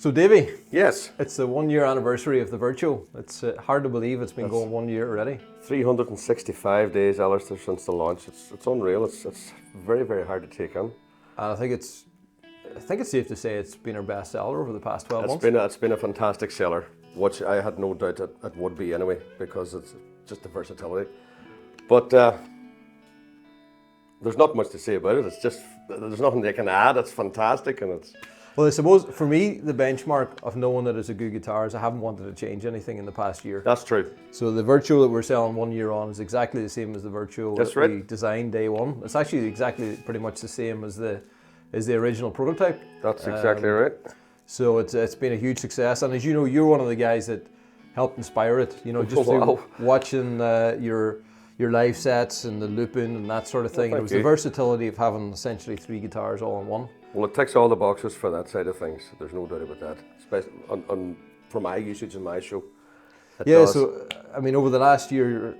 So Davy, Yes. it's the 1 year anniversary of the Virtuo. It's hard to believe it's been going 1 year already. 365 days, Alistair, since the launch. It's unreal. It's very, very hard to take in. And I think it's safe to say it's been our best seller over the past 12 months. It's been a fantastic seller, which I had no doubt it would be anyway, because it's just the versatility. But there's not much to say about it. It's just, there's nothing they can add. It's fantastic, and it's... Well, I suppose for me, the benchmark of knowing that it's a good guitar is I haven't wanted to change anything in the past year. That's true. So the Virtuo that we're selling 1 year on is exactly the same as the Virtuo That's that right. we designed day one. It's actually exactly pretty much the same as the original prototype. That's exactly right. So it's been a huge success, and as you know, you're one of the guys that helped inspire it. You know, just Wow. through watching your live sets and the looping and that sort of thing. Well, It was thank the you. versatility of having essentially 3 guitars all in one. Well, it ticks all the boxes for that side of things. There's no doubt about that. Especially for my usage in my show. It Yeah. does. So I mean, over the last year,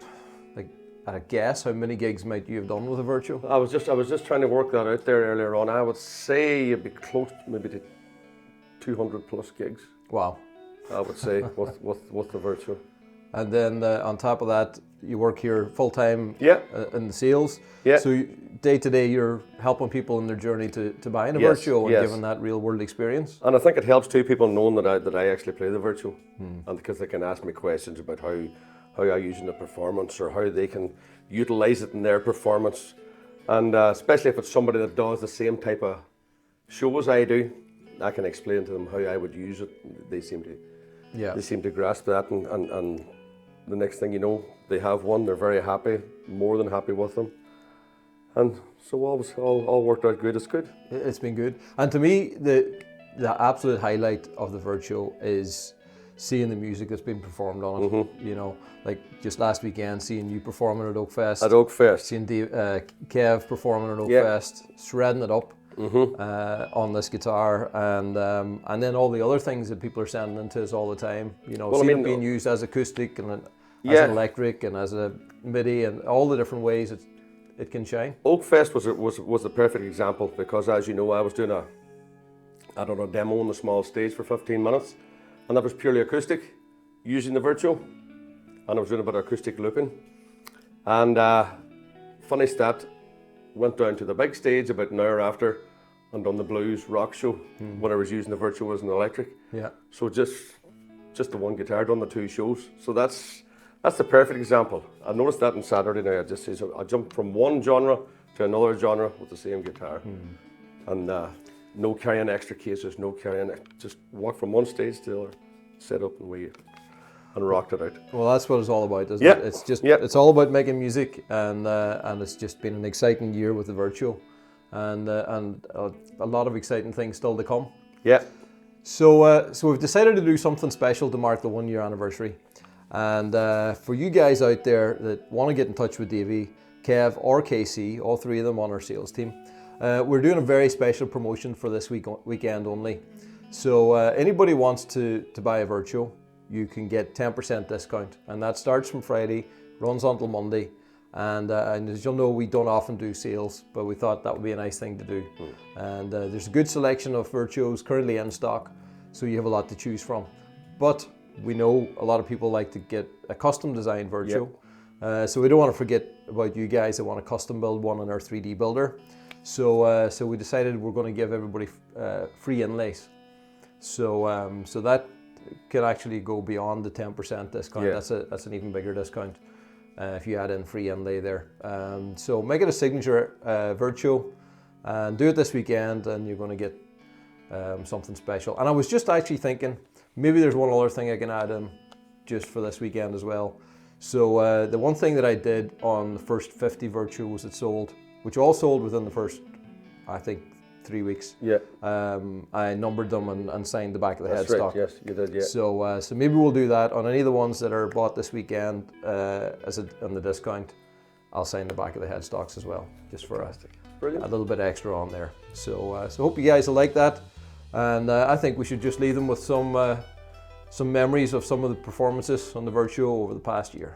like at a guess, how many gigs might you have done with a Virtuo? I was just trying to work that out there earlier on. I would say you'd be close maybe to 200 plus gigs. Wow. I would say with the Virtuo. And then on top of that, you work here full time Yeah. in the sales. Yeah. So day to day, you're helping people in their journey to buying a Yes, Virtuo and yes. giving that real world experience. And I think it helps too, people knowing that I actually play the Virtuo, and because they can ask me questions about how I use it in the performance, or how they can utilize it in their performance, and especially if it's somebody that does the same type of show as I do, I can explain to them how I would use it. They seem to grasp that, and the next thing you know, they have one. They're very happy, more than happy with them. And so all worked out good. It's good. It's been good. And to me, the absolute highlight of the Virtuo is seeing the music that's been performed on it. You know, like just last weekend, seeing you performing at Oakfest. At Oakfest. Seeing Kev performing at Yeah. Oakfest, shredding it up on this guitar, and then all the other things that people are sending into us all the time. You know, Well, I seeing mean, it being used as acoustic and as Yeah. an electric and as a MIDI and all the different ways it can shine. Oakfest was a perfect example, because, as you know, I was doing a demo on the small stage for 15 minutes, and that was purely acoustic, using the Virtuo, and I was doing a bit of acoustic looping. And funny stat, went down to the big stage about an hour after and done the blues rock show when I was using the Virtuo as an electric. Yeah. So just the one guitar, done the 2 shows. So that's the perfect example. I noticed that on Saturday now. I jumped from one genre to another genre with the same guitar. And no carrying extra cases, no carrying, just walk from one stage to the other, set up and rocked it out. Well, that's what it's all about, isn't Yeah. it? It's just Yeah. it's all about making music, and it's just been an exciting year with the Virtuo, and a lot of exciting things still to come. Yeah. So we've decided to do something special to mark the 1 year anniversary, and for you guys out there that want to get in touch with Davy, Kev, or KC, all 3 of them on our sales team, we're doing a very special promotion for this weekend only. So anybody wants to buy a Virtuo, you can get 10% discount, and that starts from Friday, runs until Monday. And as you'll know, we don't often do sales, but we thought that would be a nice thing to do. And there's a good selection of Virtuos currently in stock, so you have a lot to choose from. But we know a lot of people like to get a custom designed Virtuo. So we don't want to forget about you guys that want to custom build one in our 3D builder. So we decided we're going to give everybody free inlays. So that can actually go beyond the 10% discount. Yeah. That's an even bigger discount if you add in free inlay there. So make it a signature Virtuo and do it this weekend, and you're going to get something special. And I was just actually thinking, maybe there's one other thing I can add in just for this weekend as well. So the one thing that I did on the first 50 Virtuos that sold, which all sold within the first, I think, 3 weeks. Yeah. I numbered them and signed the back of the That's headstock. right. Yes, you did. Yeah. So maybe we'll do that on any of the ones that are bought this weekend on the discount. I'll sign the back of the headstocks as well, just for Brilliant. a little bit extra on there. So hope you guys will like that, and I think we should just leave them with some memories of some of the performances on the Virtuo over the past year.